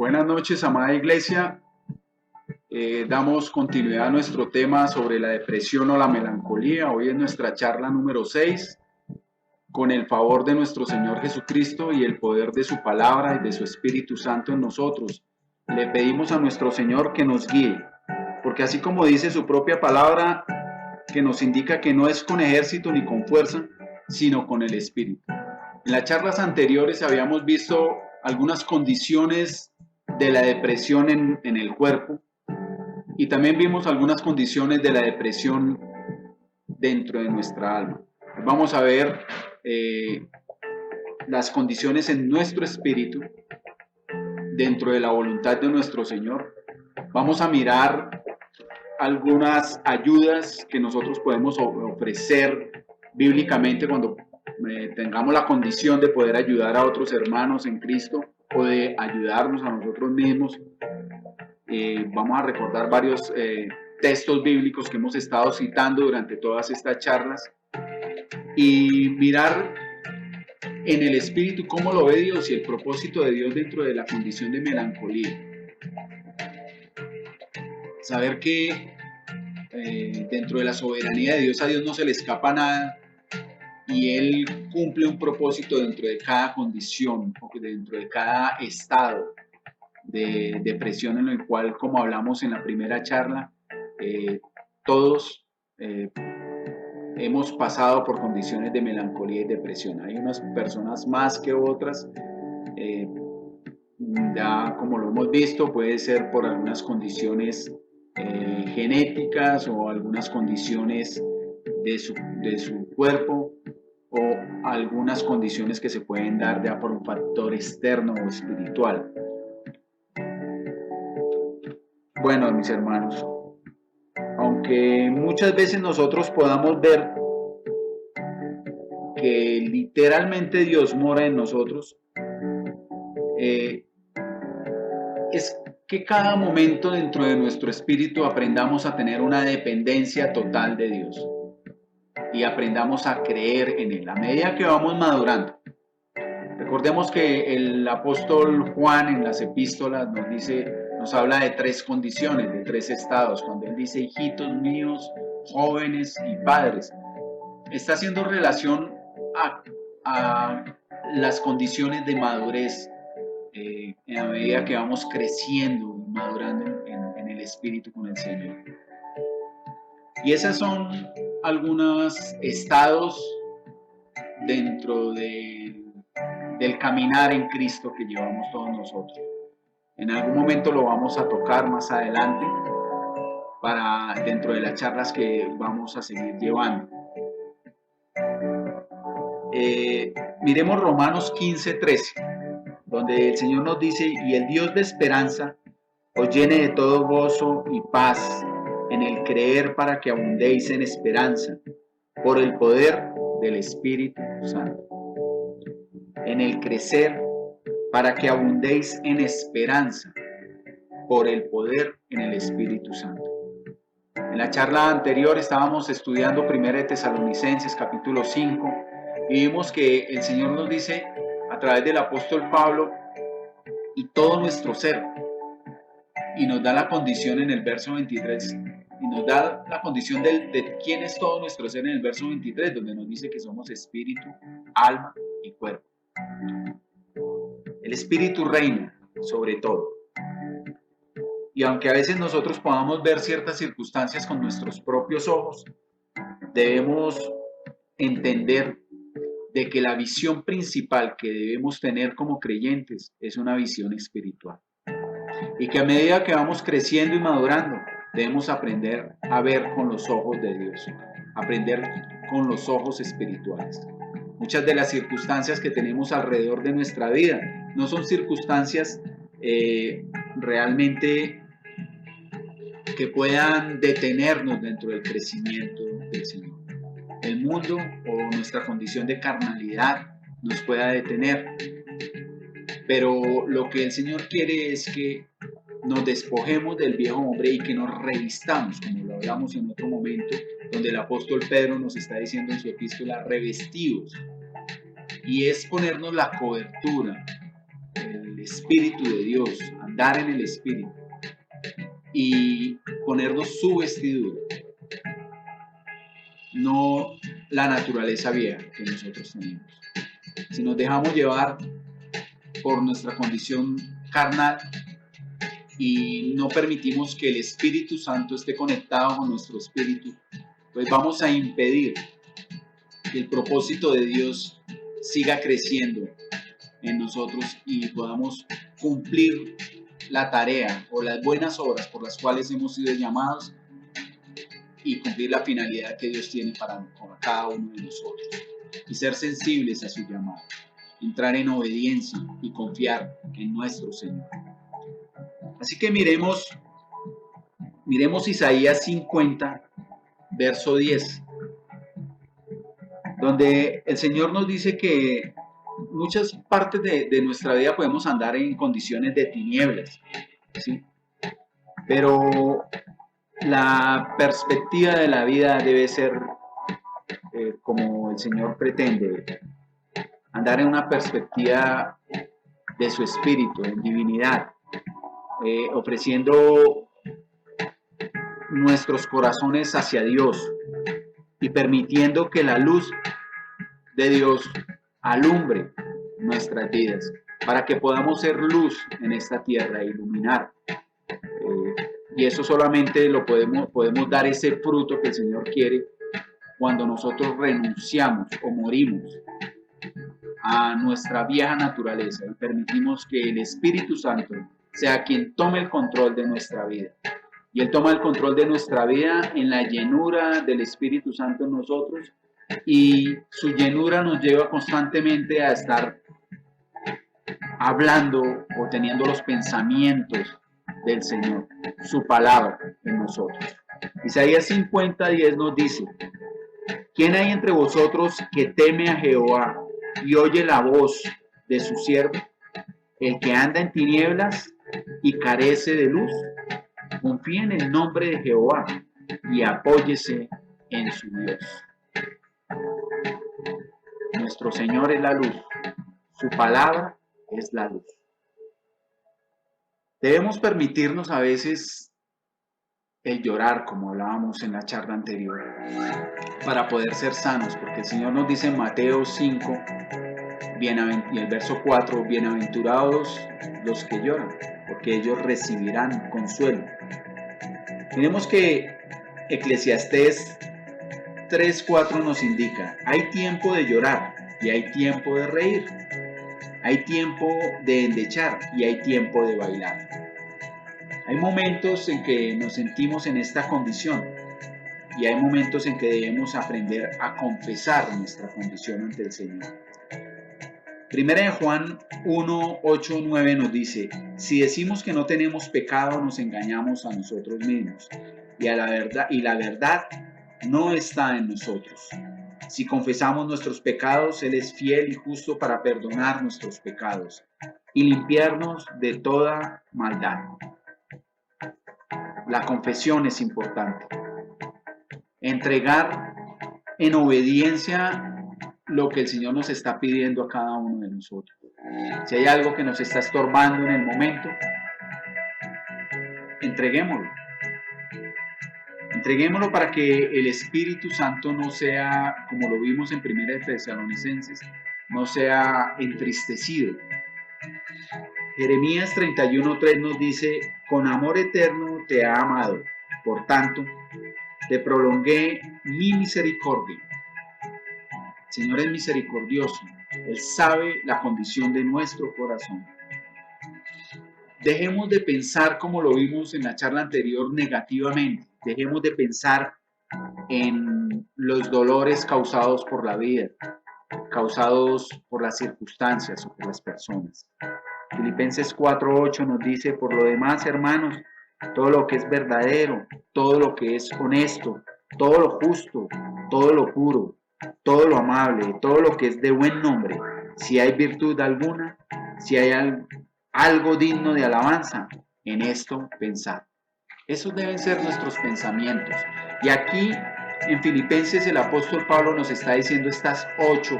Buenas noches, amada iglesia. Damos continuidad a nuestro tema sobre la depresión o la melancolía. Hoy es nuestra charla número 6. Con el favor de nuestro Señor Jesucristo y el poder de su palabra y de su Espíritu Santo en nosotros, le pedimos a nuestro Señor que nos guíe, porque así como dice su propia palabra, que nos indica que no es con ejército ni con fuerza, sino con el Espíritu. En las charlas anteriores habíamos visto algunas condiciones de la depresión en el cuerpo y también vimos algunas condiciones de la depresión dentro de nuestra alma. Vamos a ver las condiciones en nuestro espíritu dentro de la voluntad de nuestro Señor. Vamos a mirar algunas ayudas que nosotros podemos ofrecer bíblicamente cuando tengamos la condición de poder ayudar a otros hermanos en Cristo o de ayudarnos a nosotros mismos. Vamos a recordar varios textos bíblicos que hemos estado citando durante todas estas charlas y mirar en el espíritu cómo lo ve Dios y el propósito de Dios dentro de la condición de melancolía. Saber que dentro de la soberanía de Dios, a Dios no se le escapa nada y Él cumple un propósito dentro de cada condición, dentro de cada estado de depresión en el cual, como hablamos en la primera charla, todos hemos pasado por condiciones de melancolía y depresión. Hay unas personas más que otras, ya como lo hemos visto, puede ser por algunas condiciones genéticas o algunas condiciones de su cuerpo o algunas condiciones que se pueden dar ya por un factor externo o espiritual. Bueno, mis hermanos, aunque muchas veces nosotros podamos ver que literalmente Dios mora en nosotros, es que cada momento dentro de nuestro espíritu aprendamos a tener una dependencia total de Dios y aprendamos a creer en Él a medida que vamos madurando. Recordemos que el apóstol Juan en las epístolas nos habla de tres condiciones, de tres estados. Cuando él dice hijitos míos, jóvenes y padres, está haciendo relación a las condiciones de madurez a medida que vamos creciendo y madurando en el espíritu con el Señor. Y esos son algunos estados dentro del caminar en Cristo que llevamos todos nosotros. En algún momento lo vamos a tocar más adelante dentro de las charlas que vamos a seguir llevando. Miremos Romanos 15:13, donde el Señor nos dice: y el Dios de esperanza os llene de todo gozo y paz en el creer, para que abundéis en esperanza por el poder del Espíritu Santo. En el crecer, para que abundéis en esperanza por el poder en el Espíritu Santo. En la charla anterior estábamos estudiando 1 Tesalonicenses capítulo 5 y vimos que el Señor nos dice a través del apóstol Pablo: y todo nuestro ser, y nos da la condición en el verso 23, y nos da la condición de quién es todo nuestro ser en el verso 23, donde nos dice que somos espíritu, alma y cuerpo. El espíritu reina sobre todo. Y aunque a veces nosotros podamos ver ciertas circunstancias con nuestros propios ojos, debemos entender de que la visión principal que debemos tener como creyentes es una visión espiritual. Y que a medida que vamos creciendo y madurando, debemos aprender a ver con los ojos de Dios, aprender con los ojos espirituales. Muchas de las circunstancias que tenemos alrededor de nuestra vida no son circunstancias realmente que puedan detenernos dentro del crecimiento del Señor. El mundo o nuestra condición de carnalidad nos pueda detener, pero lo que el Señor quiere es que nos despojemos del viejo hombre y que nos revistamos, como lo hablamos en otro momento, donde el apóstol Pedro nos está diciendo en su epístola: revestidos. Y es ponernos la cobertura, el Espíritu de Dios a andar en el Espíritu y ponernos su vestidura, no la naturaleza vieja que nosotros tenemos. Si nos dejamos llevar por nuestra condición carnal y no permitimos que el Espíritu Santo esté conectado con nuestro espíritu, pues vamos a impedir que el propósito de Dios siga creciendo en nosotros y podamos cumplir la tarea o las buenas obras por las cuales hemos sido llamados y cumplir la finalidad que Dios tiene para cada uno de nosotros y ser sensibles a su llamado, entrar en obediencia y confiar en nuestro Señor. Así que miremos Isaías 50, verso 10, donde el Señor nos dice que muchas partes de nuestra vida podemos andar en condiciones de tinieblas, ¿sí? Pero la perspectiva de la vida debe ser como el Señor pretende, andar en una perspectiva de su espíritu, en divinidad, ofreciendo nuestros corazones hacia Dios y permitiendo que la luz de Dios alumbre nuestras vidas para que podamos ser luz en esta tierra e iluminar. Y eso solamente lo podemos dar ese fruto que el Señor quiere cuando nosotros renunciamos o morimos a nuestra vieja naturaleza y permitimos que el Espíritu Santo sea quien tome el control de nuestra vida. Y Él toma el control de nuestra vida en la llenura del Espíritu Santo en nosotros, y su llenura nos lleva constantemente a estar hablando o teniendo los pensamientos del Señor, su palabra en nosotros. Isaías 50:10 nos dice: ¿quién hay entre vosotros que teme a Jehová y oye la voz de su siervo? El que anda en tinieblas y carece de luz, confíe en el nombre de Jehová y apóyese en su Dios. Nuestro Señor es la luz, su palabra es la luz. Debemos permitirnos a veces el llorar, como hablábamos en la charla anterior, para poder ser sanos, porque el Señor nos dice en Mateo 5, y el verso 4, bienaventurados los que lloran, porque ellos recibirán consuelo. Tenemos que Eclesiastés 3:4 nos indica: hay tiempo de llorar y hay tiempo de reír, hay tiempo de endechar y hay tiempo de bailar. Hay momentos en que nos sentimos en esta condición y hay momentos en que debemos aprender a confesar nuestra condición ante el Señor. Primera de Juan 1:8-9 nos dice: si decimos que no tenemos pecado, nos engañamos a nosotros mismos y la verdad no está en nosotros. Si confesamos nuestros pecados, Él es fiel y justo para perdonar nuestros pecados y limpiarnos de toda maldad. La confesión es importante. Entregar en obediencia lo que el Señor nos está pidiendo a cada uno de nosotros. Si hay algo que nos está estorbando en el momento, entreguémoslo. Entreguémoslo para que el Espíritu Santo no sea, como lo vimos en 1 Tesalonicenses, no sea entristecido. Jeremías 31:3 nos dice: con amor eterno te ha amado, por tanto, te prolongué mi misericordia. El Señor es misericordioso, Él sabe la condición de nuestro corazón. Dejemos de pensar, como lo vimos en la charla anterior, negativamente. Dejemos de pensar en los dolores causados por la vida, causados por las circunstancias o por las personas. Filipenses 4:8 nos dice: por lo demás, hermanos, todo lo que es verdadero, todo lo que es honesto, todo lo justo, todo lo puro, todo lo amable, todo lo que es de buen nombre, si hay virtud alguna, si hay algo digno de alabanza, en esto pensad. Esos deben ser nuestros pensamientos. Y aquí en Filipenses el apóstol Pablo nos está diciendo estas 8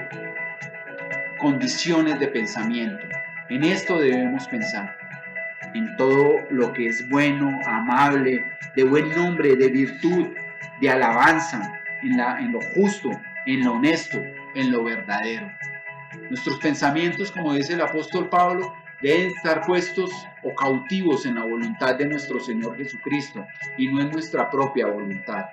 condiciones de pensamiento. En esto debemos pensar. en todo lo que es bueno, amable, de buen nombre, de virtud, de alabanza, en lo justo, en lo honesto, en lo verdadero. Nuestros pensamientos, como dice el apóstol Pablo, deben estar puestos o cautivos en la voluntad de nuestro Señor Jesucristo y no en nuestra propia voluntad.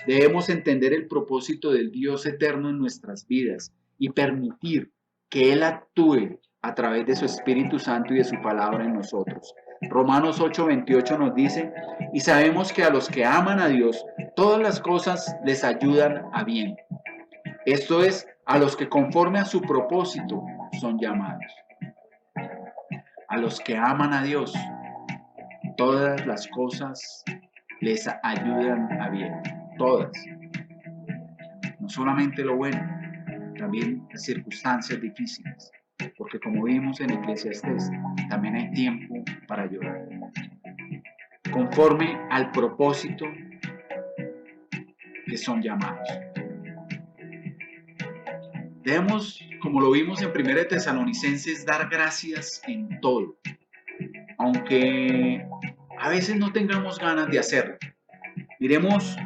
Debemos entender el propósito del Dios eterno en nuestras vidas y permitir que Él actúe a través de su Espíritu Santo y de su palabra en nosotros. Romanos 8:28 nos dice, y sabemos que a los que aman a Dios, todas las cosas les ayudan a bien. Esto es, a los que conforme a su propósito son llamados. A los que aman a Dios, todas las cosas les ayudan a bien. Todas. No solamente lo bueno, también las circunstancias difíciles. Porque como vimos en Eclesiastés, también hay tiempo para llorar. Conforme al propósito que son llamados. Debemos, como lo vimos en 1 Tesalonicenses, dar gracias en todo, aunque a veces no tengamos ganas de hacerlo. Miremos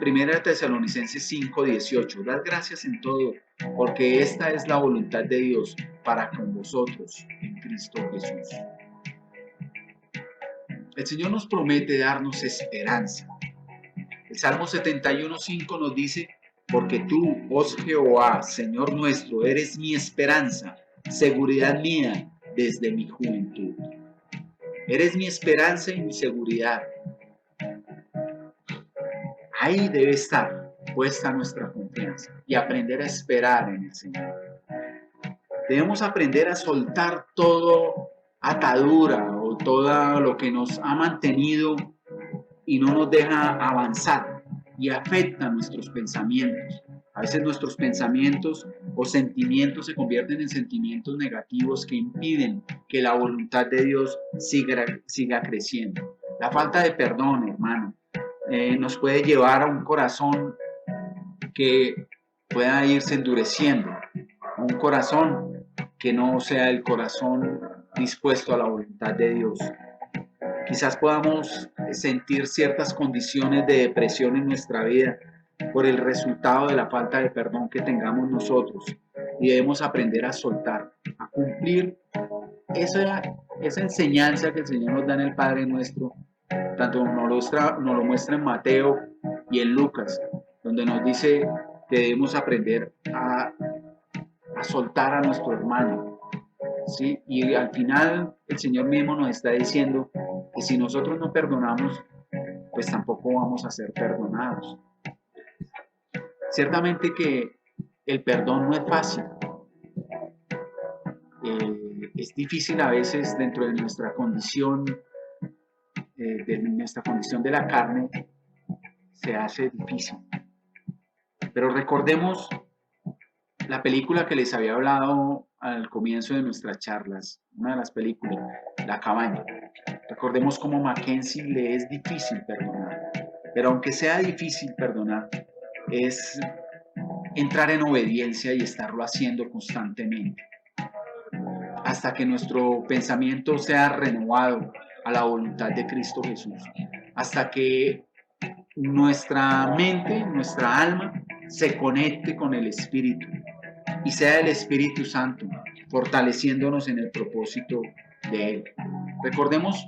1 Tesalonicenses 5:18, dad gracias en todo, porque esta es la voluntad de Dios para con vosotros en Cristo Jesús. El Señor nos promete darnos esperanza. El Salmo 71:5 nos dice, porque tú, oh Jehová, Señor nuestro, eres mi esperanza, seguridad mía desde mi juventud. Eres mi esperanza y mi seguridad. Ahí debe estar puesta nuestra confianza y aprender a esperar en el Señor. Debemos aprender a soltar todo atadura o todo lo que nos ha mantenido y no nos deja avanzar y afecta nuestros pensamientos. A veces nuestros pensamientos o sentimientos se convierten en sentimientos negativos que impiden que la voluntad de Dios siga creciendo. La falta de perdón, hermano, nos puede llevar a un corazón que pueda irse endureciendo, a un corazón que no sea el corazón dispuesto a la voluntad de Dios. Quizás podamos sentir ciertas condiciones de depresión en nuestra vida por el resultado de la falta de perdón que tengamos nosotros y debemos aprender a soltar, a cumplir esa enseñanza que el Señor nos da en el Padre Nuestro, tanto nos lo muestra en Mateo y en Lucas, donde nos dice que debemos aprender a soltar a nuestro hermano, ¿sí? Y al final el Señor mismo nos está diciendo que si nosotros no perdonamos, pues tampoco vamos a ser perdonados. Ciertamente que el perdón no es fácil. Es difícil a veces dentro de nuestra condición, de la carne, se hace difícil. Pero recordemos la película que les había hablado al comienzo de nuestras charlas, una de las películas, La cabaña. Recordemos cómo Mackenzie le es difícil perdonar, pero aunque sea difícil perdonar, es entrar en obediencia y estarlo haciendo constantemente, hasta que nuestro pensamiento sea renovado a la voluntad de Cristo Jesús, hasta que nuestra mente, nuestra alma, se conecte con el Espíritu y sea el Espíritu Santo fortaleciéndonos en el propósito de Él. Recordemos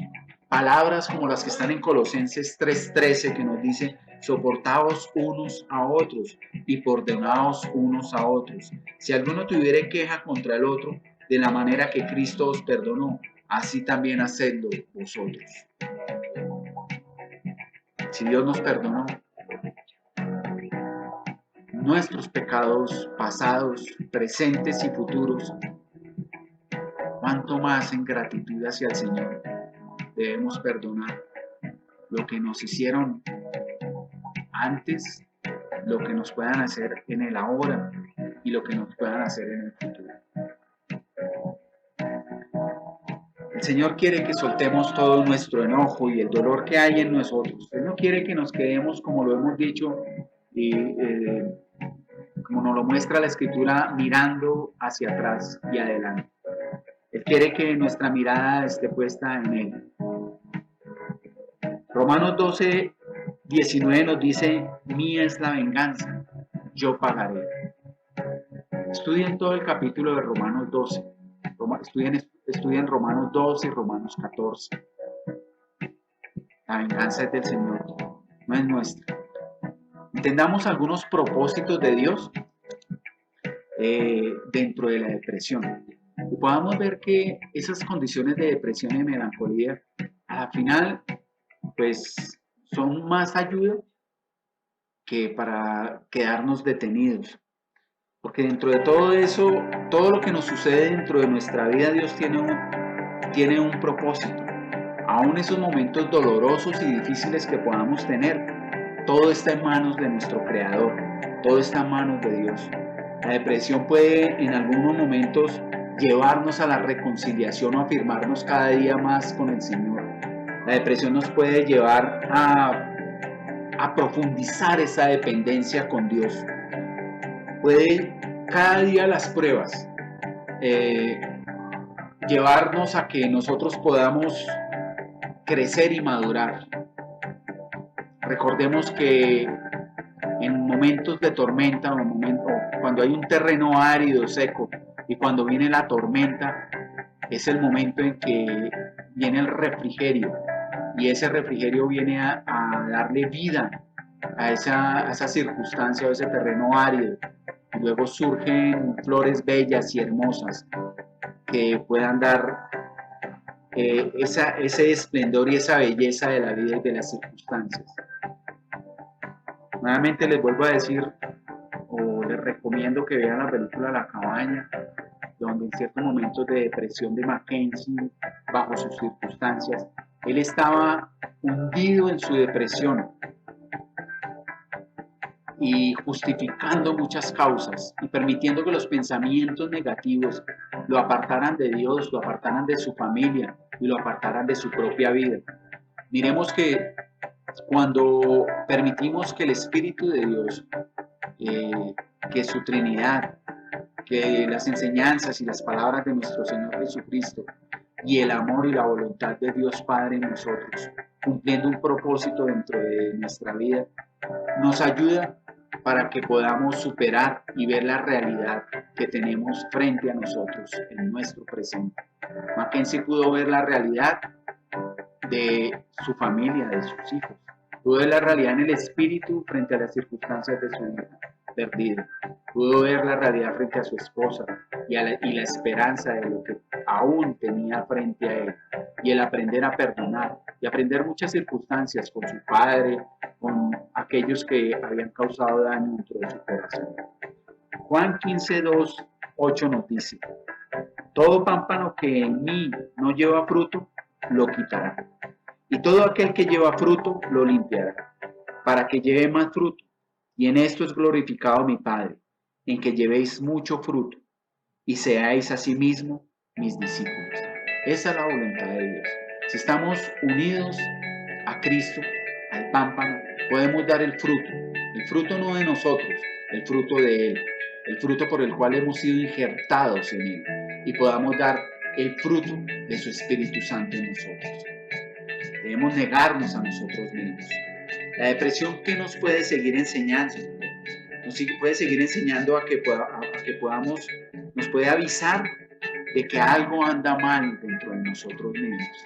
palabras como las que están en Colosenses 3:13 que nos dice, soportaos unos a otros y perdonaos unos a otros. Si alguno tuviere queja contra el otro, de la manera que Cristo os perdonó, así también hacedlo vosotros. Si Dios nos perdonó nuestros pecados pasados, presentes y futuros, cuánto más en gratitud hacia el Señor debemos perdonar lo que nos hicieron antes, lo que nos puedan hacer en el ahora y lo que nos puedan hacer en el futuro. El Señor quiere que soltemos todo nuestro enojo y el dolor que hay en nosotros. Él no quiere que nos quedemos, como lo hemos dicho, y como nos lo muestra la Escritura, mirando hacia atrás y adelante. Él quiere que nuestra mirada esté puesta en Él, Romanos 12:19 nos dice, mía es la venganza, yo pagaré. Estudien todo el capítulo de Romanos 12. Estudien Romanos 12 y Romanos 14. La venganza es del Señor, no es nuestra. Entendamos algunos propósitos de Dios dentro de la depresión. Y podamos ver que esas condiciones de depresión y melancolía, a la final, pues son más ayuda que para quedarnos detenidos. Porque dentro de todo eso, todo lo que nos sucede dentro de nuestra vida, Dios tiene un propósito. Aún esos momentos dolorosos y difíciles que podamos tener, todo está en manos de nuestro Creador, todo está en manos de Dios. La depresión puede en algunos momentos llevarnos a la reconciliación o afirmarnos cada día más con el Señor. La depresión nos puede llevar a profundizar esa dependencia con Dios. Puede cada día las pruebas llevarnos a que nosotros podamos crecer y madurar. Recordemos que en momentos de tormenta o cuando hay un terreno árido, seco, y cuando viene la tormenta, es el momento en que viene el refrigerio, y ese refrigerio viene a darle vida a esa circunstancia o ese terreno árido, y luego surgen flores bellas y hermosas que puedan dar ese esplendor y esa belleza de la vida y de las circunstancias. Nuevamente les vuelvo a decir, o les recomiendo que vean la película La Cabaña, donde en ciertos momentos de depresión de Mackenzie, bajo sus circunstancias, él estaba hundido en su depresión y justificando muchas causas y permitiendo que los pensamientos negativos lo apartaran de Dios, lo apartaran de su familia y lo apartaran de su propia vida. Miremos que cuando permitimos que el Espíritu de Dios, que su Trinidad, que las enseñanzas y las palabras de nuestro Señor Jesucristo y el amor y la voluntad de Dios Padre en nosotros, cumpliendo un propósito dentro de nuestra vida, nos ayuda para que podamos superar y ver la realidad que tenemos frente a nosotros en nuestro presente. Mackenzie pudo ver la realidad de su familia, de sus hijos. Pudo ver la realidad en el espíritu frente a las circunstancias de su vida perdida. Pudo ver la realidad frente a su esposa y la esperanza de lo que aún tenía frente a él. Y el aprender a perdonar y aprender muchas circunstancias con su padre, con aquellos que habían causado daño dentro de su corazón. Juan 15:2-8 nos dice: todo pámpano que en mí no lleva fruto, lo quitará. Y todo aquel que lleva fruto, lo limpiará, para que lleve más fruto. Y en esto es glorificado mi Padre, en que llevéis mucho fruto, y seáis asimismo mis discípulos. Esa es la voluntad de Dios. Si estamos unidos a Cristo, al pámpano, podemos dar el fruto no de nosotros, el fruto de Él, el fruto por el cual hemos sido injertados en Él, y podamos dar el fruto de su Espíritu Santo en nosotros. Debemos negarnos a nosotros mismos. La depresión, ¿qué nos puede seguir enseñando? Nos puede seguir enseñando a que podamos, nos puede avisar de que algo anda mal dentro de nosotros mismos.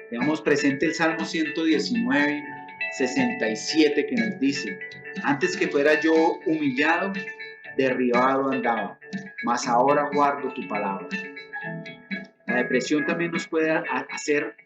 Tenemos presente el Salmo 119, 67, que nos dice: antes que fuera yo humillado, derribado andaba, mas ahora guardo tu palabra. La depresión también nos puede hacer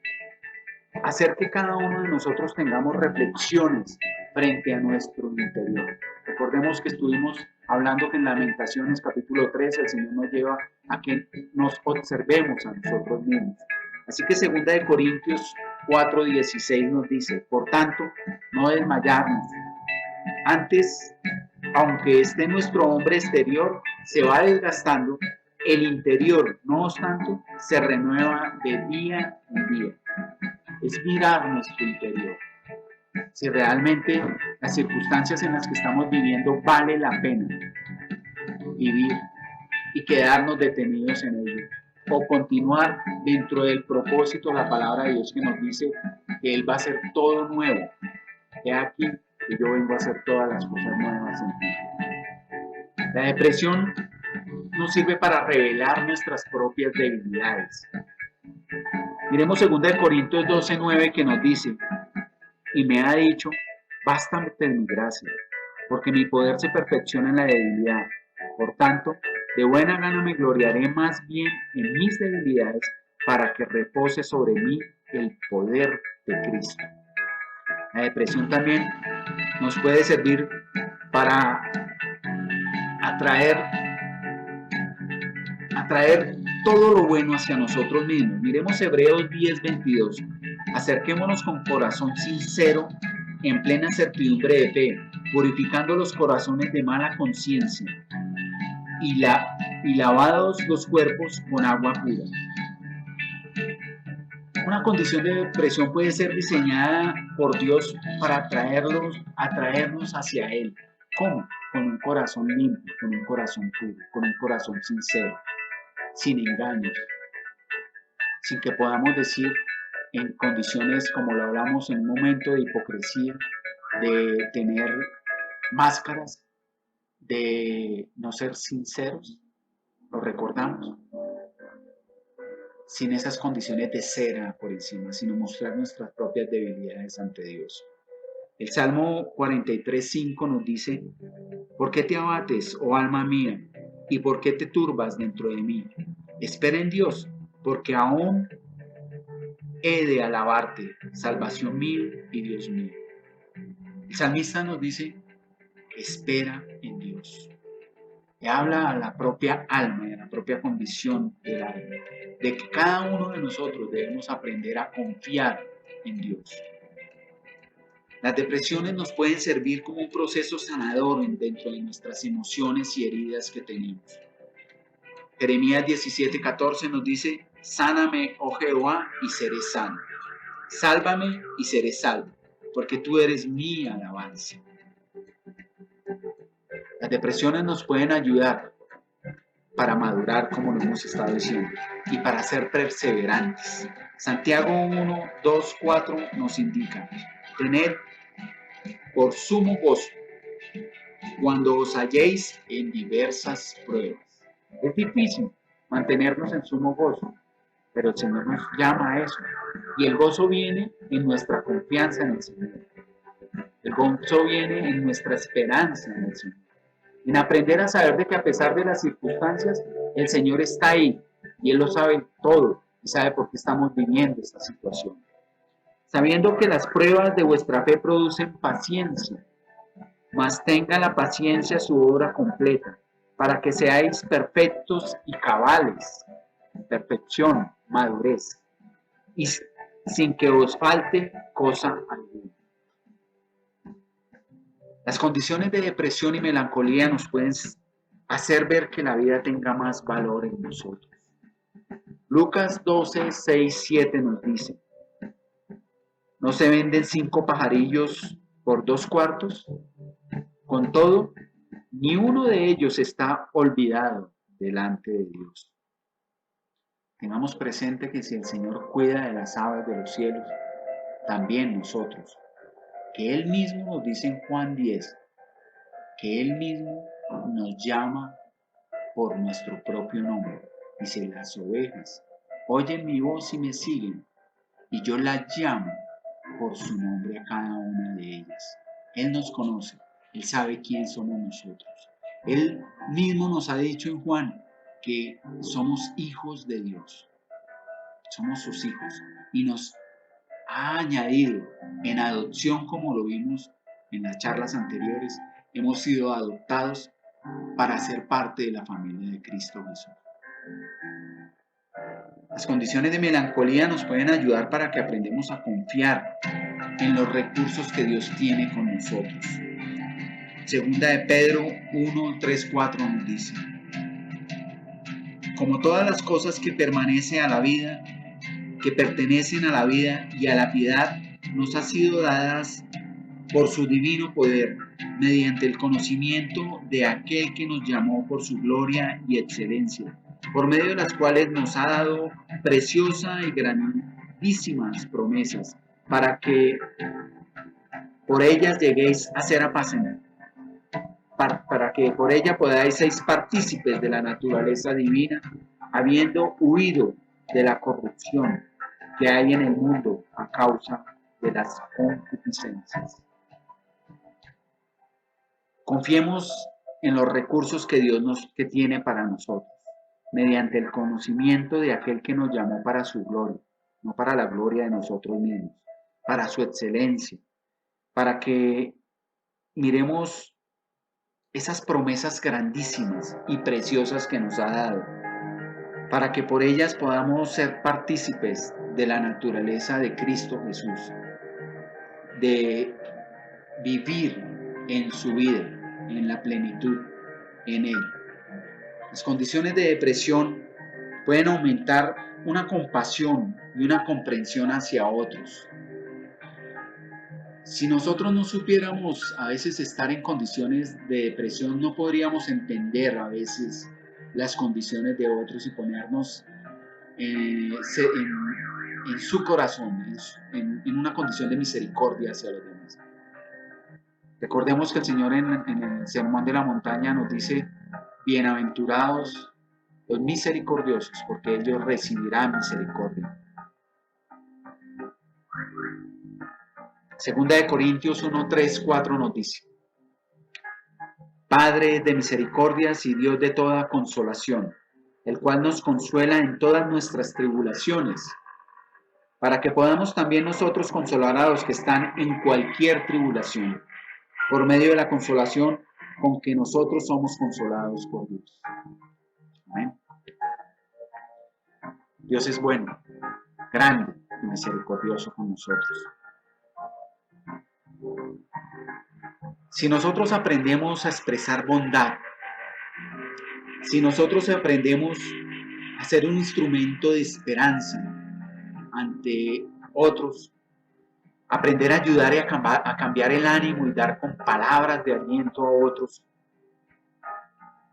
que cada uno de nosotros tengamos reflexiones frente a nuestro interior. Recordemos que estuvimos hablando que en Lamentaciones capítulo 13 el Señor nos lleva a que nos observemos a nosotros mismos. Así que 2 Corintios 4:16 nos dice: por tanto, no desmayarnos. Antes, aunque nuestro hombre exterior se va desgastando, el interior, no obstante, se renueva de día en día. Es mirar nuestro interior, si realmente las circunstancias en las que estamos viviendo vale la pena vivir y quedarnos detenidos en ello, o continuar dentro del propósito de la palabra de Dios que nos dice que Él va a hacer todo nuevo. He aquí que yo vengo a hacer todas las cosas nuevas en ti. La depresión nos sirve para revelar nuestras propias debilidades. Miremos 2 Corintios 12:9 que nos dice, y me ha dicho, bástame mi gracia, porque mi poder se perfecciona en la debilidad. Por tanto, de buena gana me gloriaré más bien en mis debilidades para que repose sobre mí el poder de Cristo. La depresión también nos puede servir para atraer todo lo bueno hacia nosotros mismos. Miremos Hebreos 10:22. Acerquémonos con corazón sincero, en plena certidumbre de fe, purificando los corazones de mala conciencia y lavados los cuerpos con agua pura. Una condición de depresión puede ser diseñada por Dios para atraernos hacia Él. ¿Cómo? Con un corazón limpio, con un corazón puro, con un corazón sincero, sin engaños, sin que podamos decir en condiciones como lo hablamos en un momento de hipocresía, de tener máscaras, de no ser sinceros, lo recordamos, sin esas condiciones de cera por encima, sino mostrar nuestras propias debilidades ante Dios. El Salmo 43:5 nos dice, ¿por qué te abates, oh alma mía? ¿Y por qué te turbas dentro de mí? Espera en Dios, porque aún he de alabarte, salvación mía y Dios mío. El salmista nos dice, espera en Dios. Y habla a la propia alma y a la propia condición del alma, de que cada uno de nosotros debemos aprender a confiar en Dios. Las depresiones nos pueden servir como un proceso sanador dentro de nuestras emociones y heridas que tenemos. Jeremías 17:14 nos dice, sáname, oh Jehová, y seré sano. Sálvame y seré salvo, porque tú eres mi alabanza. Las depresiones nos pueden ayudar para madurar, como lo hemos estado diciendo, y para ser perseverantes. Santiago 1:2-4 nos indica, tened por sumo gozo cuando os halléis en diversas pruebas. Es difícil mantenernos en sumo gozo, pero el Señor nos llama a eso. Y el gozo viene en nuestra confianza en el Señor. El gozo viene en nuestra esperanza en el Señor. En aprender a saber de que a pesar de las circunstancias, el Señor está ahí y Él lo sabe todo y sabe por qué estamos viviendo esta situación. Sabiendo que las pruebas de vuestra fe producen paciencia, mas tenga la paciencia su obra completa, para que seáis perfectos y cabales, perfección, madurez, y sin que os falte cosa alguna. Las condiciones de depresión y melancolía nos pueden hacer ver que la vida tenga más valor en nosotros. Lucas 12:6-7 nos dice, ¿no se venden 5 pajarillos por 2 cuartos? Con todo, ni uno de ellos está olvidado delante de Dios. Tengamos presente que si el Señor cuida de las aves de los cielos, también nosotros, que Él mismo nos dice en Juan 10, que Él mismo nos llama por nuestro propio nombre. Dice, las ovejas oyen mi voz y me siguen, y yo las llamo por su nombre a cada una de ellas. Él nos conoce, Él sabe quién somos nosotros. Él mismo nos ha dicho en Juan que somos hijos de Dios, somos sus hijos, y nos ha añadido en adopción, como lo vimos en las charlas anteriores, hemos sido adoptados para ser parte de la familia de Cristo Jesús. Las condiciones de melancolía nos pueden ayudar para que aprendamos a confiar en los recursos que Dios tiene con nosotros. Segunda de Pedro 1:3-4 nos dice, como todas las cosas que pertenecen a la vida y a la piedad, nos han sido dadas por su divino poder, mediante el conocimiento de aquel que nos llamó por su gloria y excelencia, por medio de las cuales nos ha dado preciosas y grandísimas promesas, para que por ellas lleguéis a ser apacentados, para que por ella podáis ser partícipes de la naturaleza divina, habiendo huido de la corrupción que hay en el mundo a causa de las concupiscencias. Confiemos en los recursos que Dios que tiene para nosotros, mediante el conocimiento de aquel que nos llamó para su gloria, no para la gloria de nosotros mismos, para su excelencia, para que miremos esas promesas grandísimas y preciosas que nos ha dado, para que por ellas podamos ser partícipes de la naturaleza de Cristo Jesús, de vivir en su vida, en la plenitud, en Él. Las condiciones de depresión pueden aumentar una compasión y una comprensión hacia otros. Si nosotros no supiéramos a veces estar en condiciones de depresión, no podríamos entender a veces las condiciones de otros y ponernos en su corazón, en una condición de misericordia hacia los demás. Recordemos que el Señor en el Sermón de la Montaña nos dice: bienaventurados los misericordiosos, porque ellos recibirán misericordia. Segunda de Corintios 1, 3, 4 nos dice: Padre de misericordias y Dios de toda consolación, el cual nos consuela en todas nuestras tribulaciones, para que podamos también nosotros consolar a los que están en cualquier tribulación, por medio de la consolación con que nosotros somos consolados por Dios. Amén. Dios es bueno, grande y misericordioso con nosotros. Si nosotros aprendemos a expresar bondad, si nosotros aprendemos a ser un instrumento de esperanza ante otros, aprender a ayudar y a cambiar el ánimo y dar con palabras de aliento a otros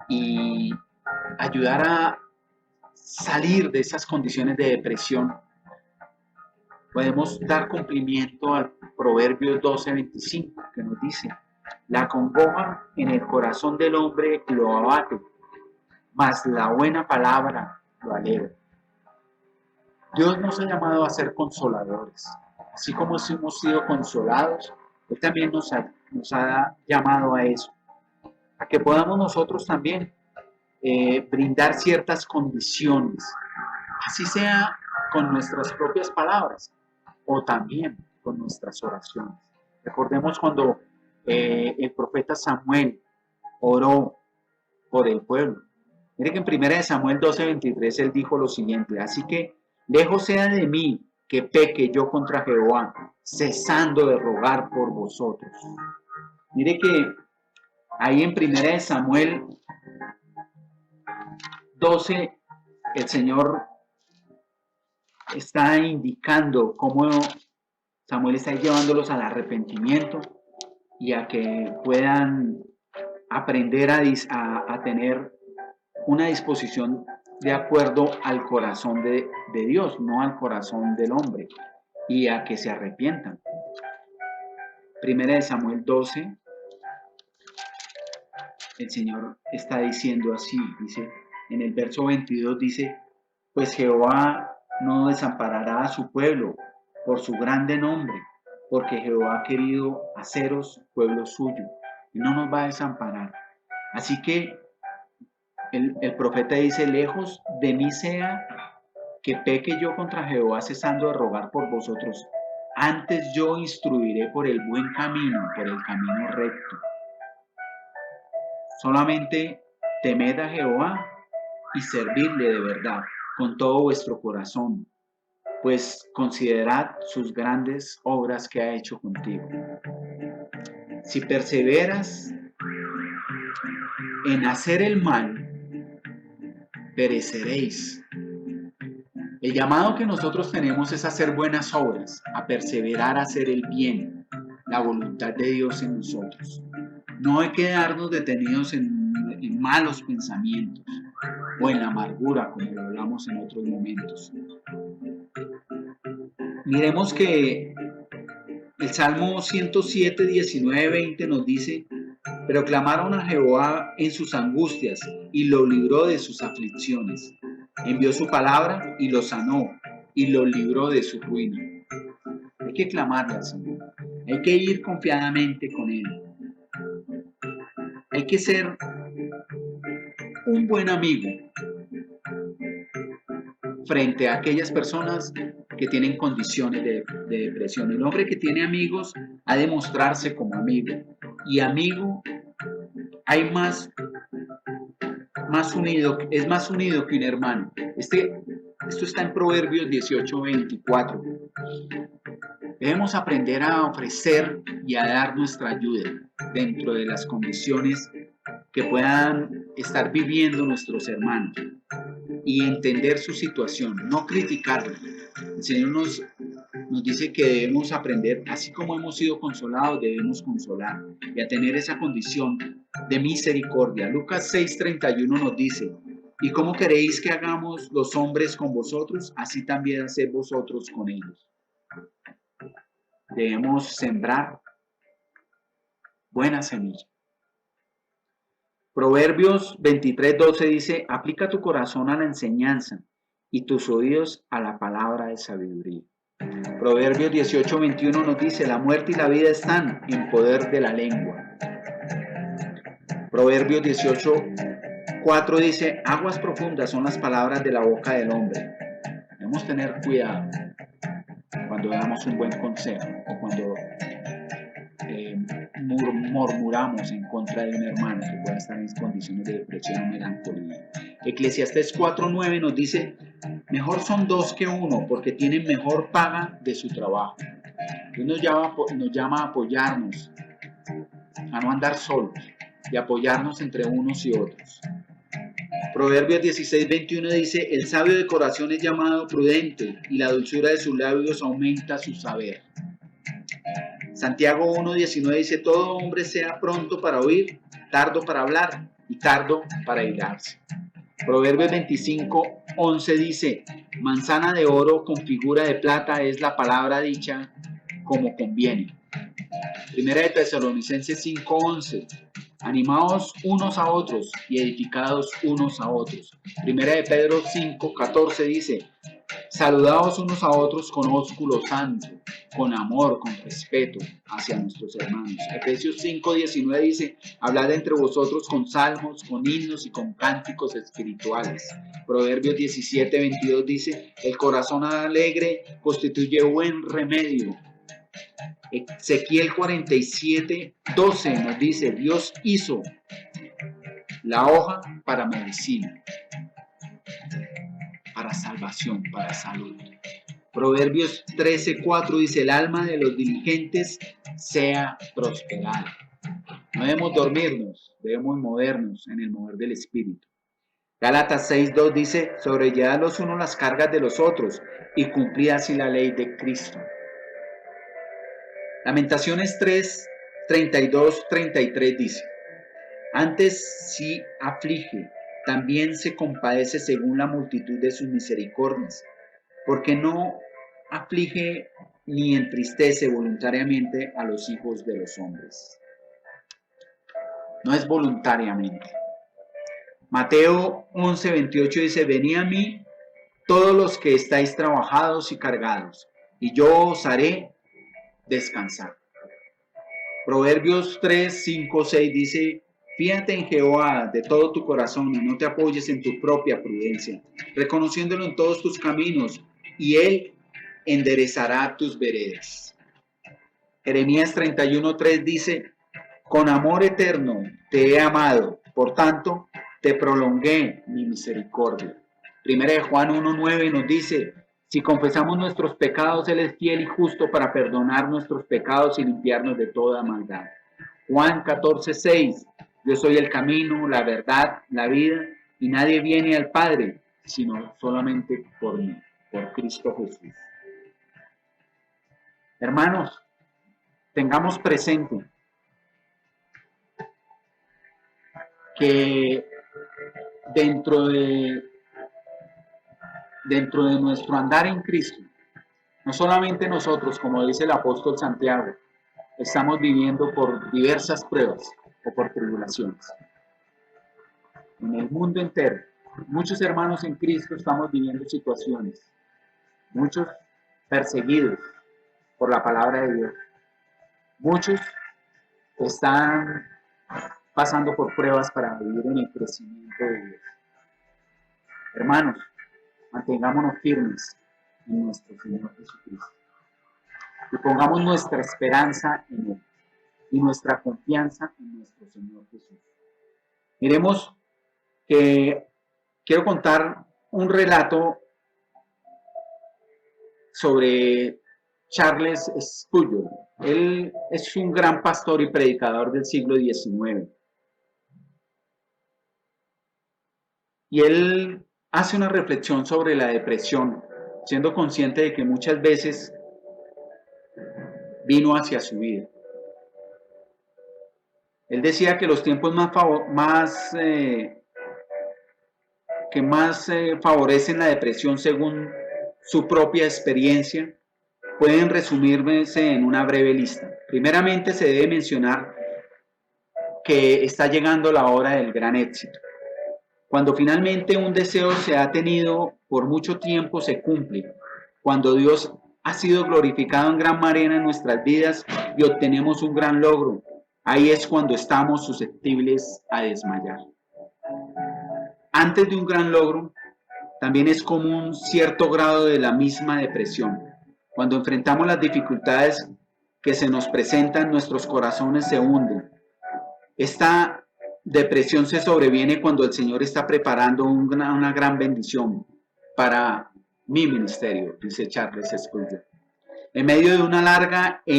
y ayudar a salir de esas condiciones de depresión, podemos dar cumplimiento al Proverbios 12:25, que nos dice: la congoja en el corazón del hombre lo abate, mas la buena palabra lo alegra. Dios nos ha llamado a ser consoladores. Así como hemos sido consolados, Él también nos ha llamado a eso, a que podamos nosotros también brindar ciertas condiciones, así sea con nuestras propias palabras o también con nuestras oraciones. Recordemos cuando el profeta Samuel oró por el pueblo. Mire que en 1 Samuel 12:23 él dijo lo siguiente: así que lejos sea de mí que peque yo contra Jehová, cesando de rogar por vosotros. Mire que ahí en 1 Samuel 12 el Señor está indicando cómo Samuel está llevándolos al arrepentimiento y a que puedan aprender a tener una disposición de acuerdo al corazón de Dios, no al corazón del hombre, y a que se arrepientan. 1 Samuel 12, el Señor está diciendo así, dice, en el verso 22 dice: pues Jehová no desamparará a su pueblo por su grande nombre, porque Jehová ha querido haceros pueblo suyo, y no nos va a desamparar. Así que el profeta dice: lejos de mí sea que peque yo contra Jehová, cesando de rogar por vosotros. Antes yo instruiré por el buen camino, por el camino recto. Solamente temed a Jehová y servidle de verdad, con todo vuestro corazón, pues considerad sus grandes obras que ha hecho contigo. Si perseveras en hacer el mal, pereceréis. El llamado que nosotros tenemos es hacer buenas obras, a perseverar a hacer el bien, la voluntad de Dios en nosotros. No hay que quedarnos detenidos en malos pensamientos o en la amargura, como lo hablamos en otros momentos. Miremos que El Salmo 107, 19, 20 nos dice: pero clamaron a Jehová en sus angustias y lo libró de sus aflicciones. Envió su palabra y lo sanó y lo libró de su ruina. Hay que clamarle al Señor. Hay que ir confiadamente con Él. Hay que ser un buen amigo frente a aquellas personas que tienen condiciones de depresión. El hombre que tiene amigos ha de mostrarse como amigo. Y amigo hay más unido, es más unido que un hermano. Esto está en Proverbios 18, 24. Debemos aprender a ofrecer y a dar nuestra ayuda dentro de las condiciones que puedan estar viviendo nuestros hermanos y entender su situación, no criticarla. El Señor nos dice que debemos aprender, así como hemos sido consolados, debemos consolar y a tener esa condición de misericordia. Lucas 6:31 nos dice: ¿y cómo queréis que hagamos los hombres con vosotros? Así también haced vosotros con ellos. Debemos sembrar buena semilla. Proverbios 23:12 dice: aplica tu corazón a la enseñanza y tus oídos a la palabra de sabiduría. Proverbios 18:21 nos dice: la muerte y la vida están en poder de la lengua. Proverbios 18:4 dice: aguas profundas son las palabras de la boca del hombre. Debemos tener cuidado cuando damos un buen consejo o cuando murmuramos en contra de un hermano que pueda estar en condiciones de depresión o melancolía. Eclesiastés 4:9 nos dice: mejor son dos que uno, porque tienen mejor paga de su trabajo. Dios nos llama a apoyarnos, a no andar solos y apoyarnos entre unos y otros. Proverbios 16:21 dice: el sabio de corazón es llamado prudente, y la dulzura de sus labios aumenta su saber. Santiago 1:19 dice: todo hombre sea pronto para oír, tardo para hablar y tardo para irarse. Proverbios 25:11 dice: manzana de oro con figura de plata es la palabra dicha como conviene. Primera de Tesalonicenses 5:11: animaos unos a otros y edificados unos a otros. Primera de Pedro 5:14 dice: saludaos unos a otros con ósculo santo, con amor, con respeto hacia nuestros hermanos. Efesios 5:19 dice: hablad entre vosotros con salmos, con himnos y con cánticos espirituales. Proverbios 17:22 dice: el corazón alegre constituye buen remedio. Ezequiel 47:12 nos dice: Dios hizo la hoja para medicina, para salvación, para salud. Proverbios 13:4 dice: el alma de los diligentes sea prosperada. No debemos dormirnos, debemos movernos en el mover del Espíritu. Gálatas 6:2 dice: sobrellevad los unos las cargas de los otros y cumplid así la ley de Cristo. Lamentaciones 3:32-33 dice: antes sí aflige, también se compadece según la multitud de sus misericordias, porque no aflige ni entristece voluntariamente a los hijos de los hombres. No es voluntariamente. Mateo 11:28 dice: venid a mí todos los que estáis trabajados y cargados, y yo os haré descansar. Proverbios 3:5-6 dice: fíjate en Jehová de todo tu corazón y no te apoyes en tu propia prudencia, reconociéndolo en todos tus caminos, y él enderezará tus veredas. Jeremías 31:3 dice: con amor eterno te he amado, por tanto te prolongué mi misericordia. Primera de Juan 1:9 nos dice: si confesamos nuestros pecados, Él es fiel y justo para perdonar nuestros pecados y limpiarnos de toda maldad. Juan 14:6: yo soy el camino, la verdad, la vida, y nadie viene al Padre sino solamente por mí, por Cristo Jesús. Hermanos, tengamos presente que dentro de nuestro andar en Cristo No solamente nosotros, como dice el apóstol Santiago, estamos viviendo por diversas pruebas o por tribulaciones. En el mundo entero, muchos hermanos en Cristo estamos viviendo situaciones, muchos perseguidos por la palabra de Dios, muchos están pasando por pruebas para vivir en el crecimiento de Dios. Hermanos, mantengámonos firmes en nuestro Señor Jesucristo y pongamos nuestra esperanza en Él y nuestra confianza en nuestro Señor Jesús. Miremos que quiero contar un relato sobre Charles Spurgeon. Él es un gran pastor y predicador del siglo XIX. Y él hace una reflexión sobre la depresión, siendo consciente de que muchas veces vino hacia su vida. Él decía que los tiempos que más favorecen la depresión según su propia experiencia pueden resumirse en una breve lista. Primeramente se debe mencionar que está llegando la hora del gran éxito. Cuando finalmente un deseo se ha tenido por mucho tiempo se cumple. Cuando Dios ha sido glorificado en gran manera en nuestras vidas y obtenemos un gran logro, ahí es cuando estamos susceptibles a desmayar. Antes de un gran logro, también es común cierto grado de la misma depresión. Cuando enfrentamos las dificultades que se nos presentan, nuestros corazones se hunden. Esta depresión se sobreviene cuando el Señor está preparando una gran bendición para mi ministerio, dice Charles Spurgeon. En medio de una larga e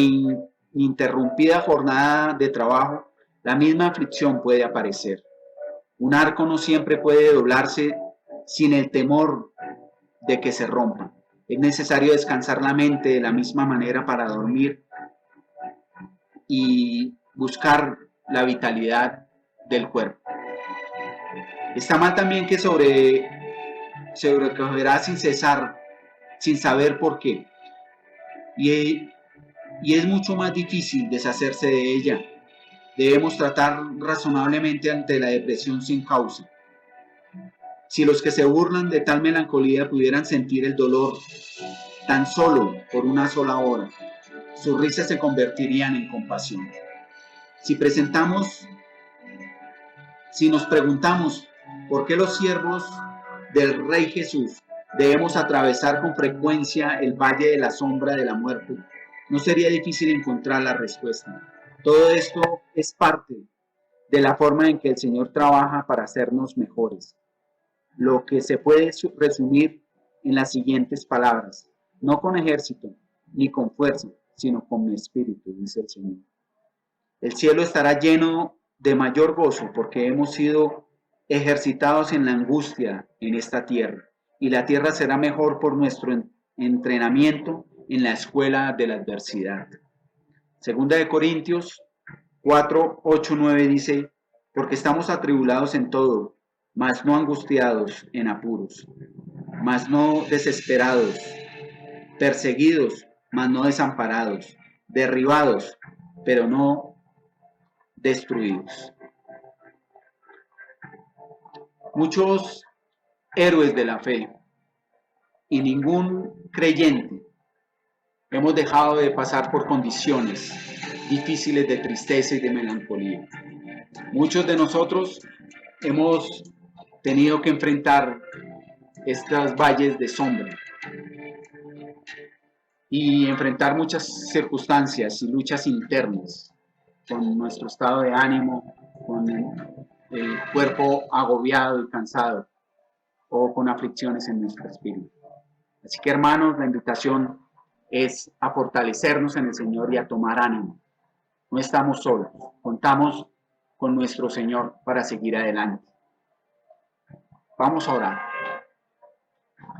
ininterrumpida jornada de trabajo, la misma aflicción puede aparecer. Un arco no siempre puede doblarse sin el temor de que se rompa. Es necesario descansar la mente de la misma manera para dormir y buscar la vitalidad del cuerpo. Está mal también que sobrecogerá sin cesar, sin saber por qué. Y es mucho más difícil deshacerse de ella. Debemos tratar razonablemente ante la depresión sin causa. Si los que se burlan de tal melancolía pudieran sentir el dolor tan solo por una sola hora, sus risas se convertirían en compasión. Si nos preguntamos por qué los siervos del Rey Jesús debemos atravesar con frecuencia el valle de la sombra de la muerte, no sería difícil encontrar la respuesta. Todo esto es parte de la forma en que el Señor trabaja para hacernos mejores. Lo que se puede resumir en las siguientes palabras: no con ejército ni con fuerza, sino con mi espíritu, dice el Señor. El cielo estará lleno de mayor gozo porque hemos sido ejercitados en la angustia en esta tierra, y la tierra será mejor por nuestro entrenamiento en la escuela de la adversidad. Segunda de Corintios 4, 8, 9 dice: porque estamos atribulados en todo, mas no angustiados en apuros, mas no desesperados, perseguidos, mas no desamparados, derribados, pero no destruidos. Muchos héroes de la fe y ningún creyente hemos dejado de pasar por condiciones difíciles de tristeza y de melancolía. Muchos de nosotros hemos tenido que enfrentar estos valles de sombra y enfrentar muchas circunstancias y luchas internas con nuestro estado de ánimo, con el cuerpo agobiado y cansado, o con aflicciones en nuestro espíritu. Así que, hermanos, la invitación es a fortalecernos en el Señor y a tomar ánimo. No estamos solos, contamos con nuestro Señor para seguir adelante. Vamos a orar.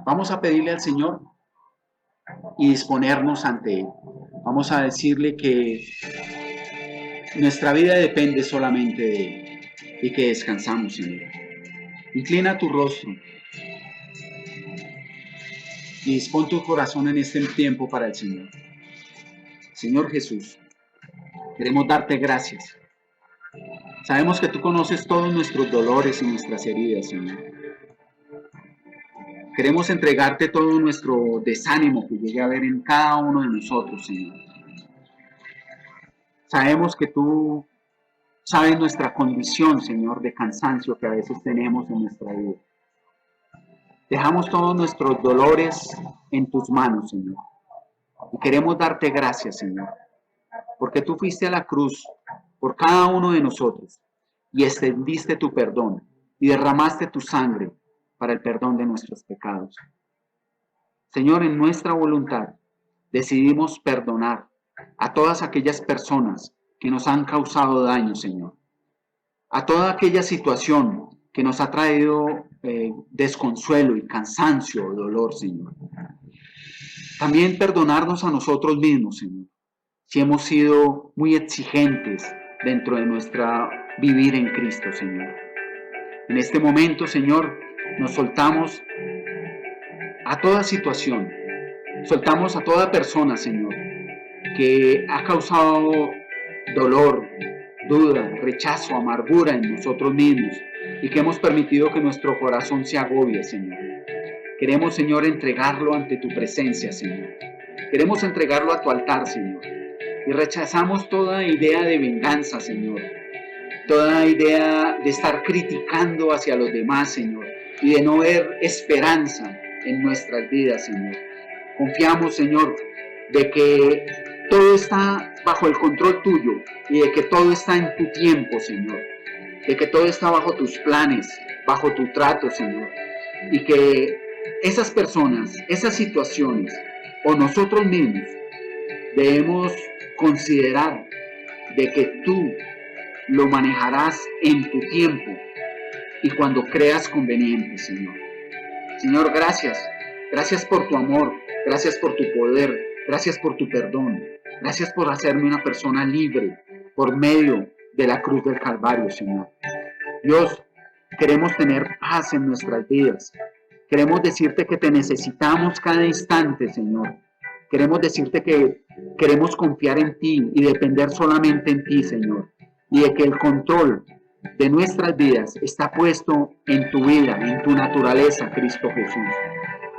Vamos a pedirle al Señor y disponernos ante Él. Vamos a decirle que nuestra vida depende solamente de Él y que descansamos en Él. Inclina tu rostro. y dispón tu corazón en este tiempo para el Señor. Señor Jesús, queremos darte gracias. Sabemos que tú conoces todos nuestros dolores y nuestras heridas, Señor. Queremos entregarte todo nuestro desánimo que llegue a haber en cada uno de nosotros, Señor. Sabemos que tú sabes nuestra condición, Señor, de cansancio que a veces tenemos en nuestra vida. Dejamos todos nuestros dolores en tus manos, Señor. Y queremos darte gracias, Señor, porque tú fuiste a la cruz por cada uno de nosotros y extendiste tu perdón y derramaste tu sangre para el perdón de nuestros pecados. Señor, en nuestra voluntad decidimos perdonar a todas aquellas personas que nos han causado daño, Señor. A toda aquella situación que nos ha traído desconsuelo y cansancio o dolor, Señor. También perdonarnos a nosotros mismos, Señor, si hemos sido muy exigentes dentro de nuestra vivir en Cristo, Señor. En este momento, Señor, nos soltamos a toda situación, soltamos a toda persona, Señor, que ha causado dolor, duda, rechazo, amargura en nosotros mismos y que hemos permitido que nuestro corazón se agobie, Señor. Queremos, Señor, entregarlo ante tu presencia, Señor. Queremos entregarlo a tu altar, Señor. Y rechazamos toda idea de venganza, Señor. Toda idea de estar criticando hacia los demás, Señor. Y de no ver esperanza en nuestras vidas, Señor. Confiamos, Señor, de que todo está bajo el control tuyo y de que todo está en tu tiempo, Señor. De que todo está bajo tus planes, bajo tu trato, Señor. Y que esas personas, esas situaciones o nosotros mismos debemos considerar de que tú lo manejarás en tu tiempo y cuando creas conveniente, Señor. Señor, gracias. Gracias por tu amor, gracias por tu poder, gracias por tu perdón, gracias por hacerme una persona libre por medio de la cruz del Calvario, Señor. Dios, queremos tener paz en nuestras vidas. Queremos decirte que te necesitamos cada instante, Señor. Queremos decirte que queremos confiar en ti y depender solamente en ti, Señor. Y de que el control de nuestras vidas está puesto en tu vida, en tu naturaleza, Cristo Jesús.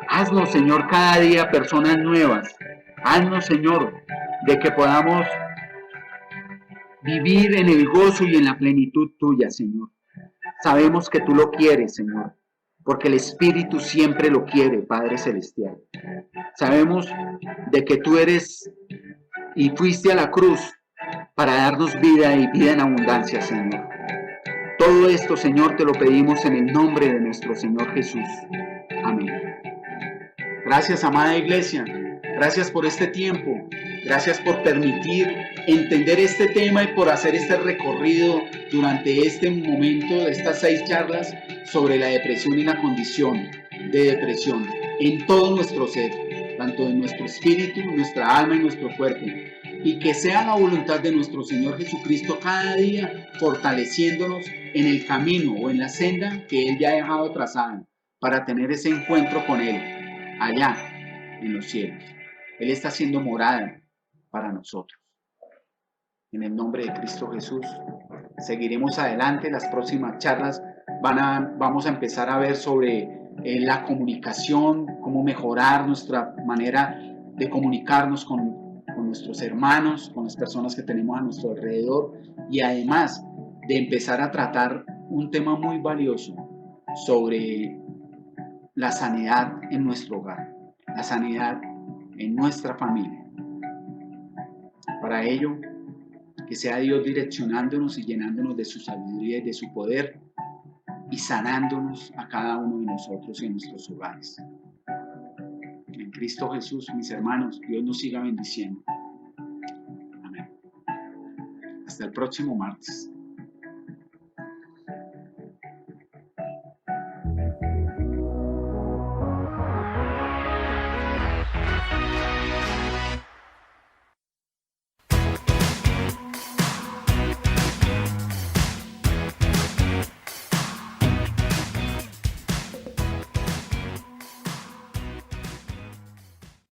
Haznos, Señor, cada día personas nuevas. Haznos, Señor, de que podamos vivir en el gozo y en la plenitud tuya, Señor. Sabemos que tú lo quieres, Señor, porque el Espíritu siempre lo quiere, Padre Celestial. Sabemos de que tú eres y fuiste a la cruz para darnos vida y vida en abundancia, Señor. Todo esto, Señor, te lo pedimos en el nombre de nuestro Señor Jesús. Amén. Gracias, amada iglesia. Gracias por este tiempo. Gracias por permitir entender este tema y por hacer este recorrido durante este momento de estas 6 charlas sobre la depresión y la condición de depresión en todo nuestro ser, tanto en nuestro espíritu, nuestra alma y nuestro cuerpo. Y que sea la voluntad de nuestro Señor Jesucristo cada día fortaleciéndonos en el camino o en la senda que Él ya ha dejado trazada para tener ese encuentro con Él allá en los cielos. Él está haciendo morada para nosotros. En el nombre de Cristo Jesús, seguiremos adelante. Las próximas charlas vamos a empezar a ver sobre la comunicación, cómo mejorar nuestra manera de comunicarnos con nuestros hermanos, con las personas que tenemos a nuestro alrededor y además de empezar a tratar un tema muy valioso sobre la sanidad en nuestro hogar, la sanidad en nuestra familia. Para ello, que sea Dios direccionándonos y llenándonos de su sabiduría y de su poder y sanándonos a cada uno de nosotros y en nuestros hogares. En Cristo Jesús, mis hermanos, Dios nos siga bendiciendo. Amén. Hasta el próximo martes.